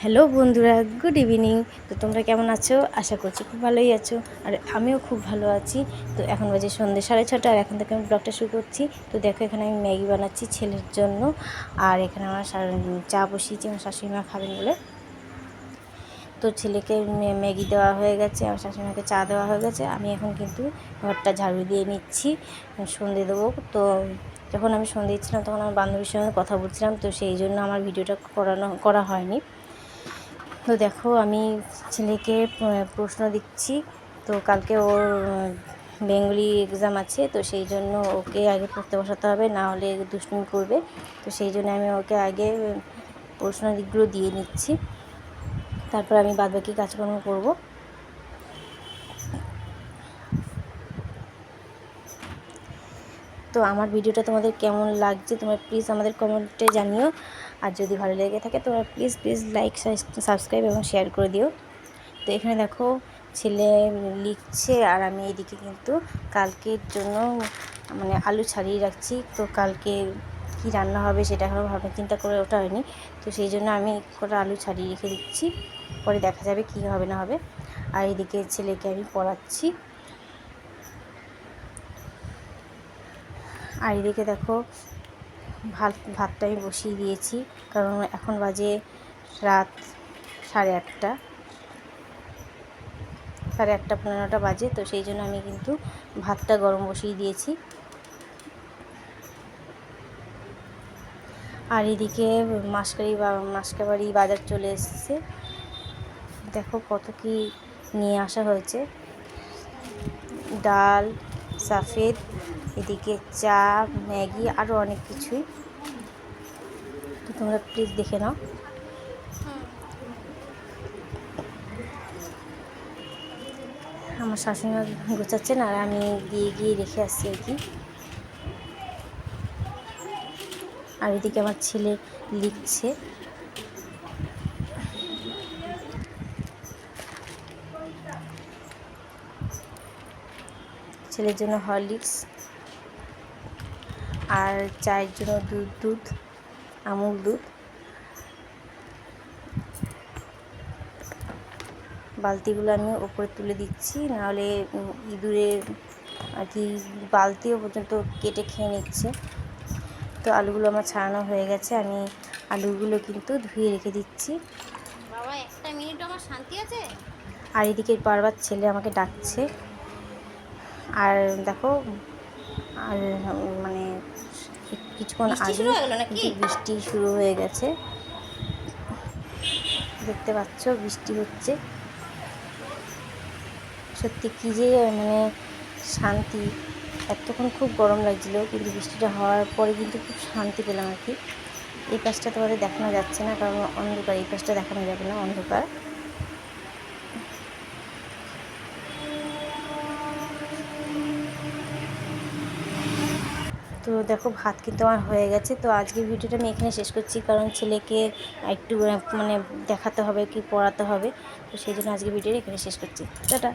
Hello বন্ধুরা, good evening. তো তোমরা কেমন আছো? আশা করছি খুব ভালোই আছো, আর আমিও খুব ভালো আছি। তো এখন বাজে সন্ধ্যে 6:30, আর এখন থেকে আমি ব্লগটা শুরু করছি। তো দেখো, এখানে আমি ম্যাগি বানাচ্ছি ছেলের জন্য, আর এখানে আমার চা বসিয়েছি আমার শাশুড়িমা খাবেন বলে। তো ছেলেকে ম্যাগি দেওয়া হয়ে গেছে, আমার শাশুড়িমাকে চা দেওয়া হয়ে গেছে। আমি এখন কিন্তু ঘরটা ঝাড়ু দিয়ে নিচ্ছি, সন্ধে দেবো। তো যখন আমি সন্ধে দিচ্ছিলাম তখন আমার বান্ধবীর সঙ্গে কথা বলছিলাম, তো সেই জন্য আমার ভিডিওটা করা হয়নি। তো দেখো, আমি ছেলেকে প্রশ্ন দিচ্ছি। তো কালকে ওর বেঙ্গলি এক্সাম আছে, তো সেই জন্য ওকে আগে পড়তে বসাতে হবে, না হলে দুষ্টুমি করবে। তো সেই জন্য আমি ওকে আগে প্রশ্ন দিকগুলো দিয়ে নিচ্ছি, তারপর আমি বাদবাকি কাজকর্ম করব। তো আমার ভিডিওটা তোমাদের কেমন লাগছে তোমরা প্লিজ আমাদের কমেন্টে জানিও, আর যদি ভালো লেগে থাকে তোমরা প্লিজ লাইক, সাবস্ক্রাইব এবং শেয়ার করে দিও। তো এখানে দেখো, ছেলে লিখছে, আর আমি এদিকে কিন্তু কালকের জন্য মানে আলু ছাড়িয়ে রাখছি। তো কালকে কি রান্না হবে সেটা এখনও ভাবনা চিন্তা করে ওঠা হয়নি। তো সেই জন্য আমি কটা আলু ছাড়িয়ে রেখে দিচ্ছি, পরে দেখা যাবে কী হবে না হবে। আর এদিকে ছেলেকে আমি পড়াচ্ছি। আর এদিকে দেখো, ভাতটা আমি বসিয়ে দিয়েছি, কারণ এখন বাজে রাত 8:30, 8:30 15টা বাজে। তো সেই জন্য আমি কিন্তু ভাতটা গরম বসিয়ে দিয়েছি। আর এদিকে মাসকাবাড়ি বাজার চলে এসেছে। দেখো কত কি নিয়ে আসা হয়েছে, ডাল, সাফেদ, এদিকে চা, ম্যাগি, আরও অনেক কিছুই। তো তোমরা প্লিজ দেখে নাও। আমার শাশুড়িমা গোছাচ্ছেন, আর আমি গিয়ে রেখে আসছি আর কি। আর এদিকে আমার ছেলে লিখছে। ছেলের জন্য হরলিক্স, আর চায়ের জন্য দুধ, আমুল দুধ। বালতিগুলো আমি ওপরে তুলে দিচ্ছি, নাহলে ইঁদুরে আর কি বালতিও পর্যন্ত কেটে খেয়ে নিচ্ছে। তো আলুগুলো আমার ছাড়ানো হয়ে গেছে, আমি আলুগুলো কিন্তু ধুয়ে রেখে দিচ্ছি। বাবা, একটা মিনিট আমার শান্তি আছে। আর এদিকে বারবার ছেলে আমাকে ডাকছে। আর দেখো, আর মানে কিছুক্ষণ আগে কিন্তু বৃষ্টি শুরু হয়ে গেছে, দেখতে পাচ্ছ বৃষ্টি হচ্ছে। সত্যি কী যে মানে শান্তি। এতক্ষণ খুব গরম লাগছিল, কিন্তু বৃষ্টিটা হওয়ার পরে কিন্তু খুব শান্তি পেলাম আর কি। এই পাশটা তোমাদের দেখানো যাচ্ছে না, কারণ অন্ধকার। এই পাশটা দেখানো যাবে না, অন্ধকার। তো দেখো, ভাত কিন্তু আমার হয়ে গেছে। তো আজকের ভিডিওটা আমি এখানে শেষ করছি, কারণ ছেলেকে একটু মানে দেখাতে হবে, কি পড়াতে হবে। তো সেই জন্য আজকের ভিডিওটা এখানে শেষ করছি। টাটা।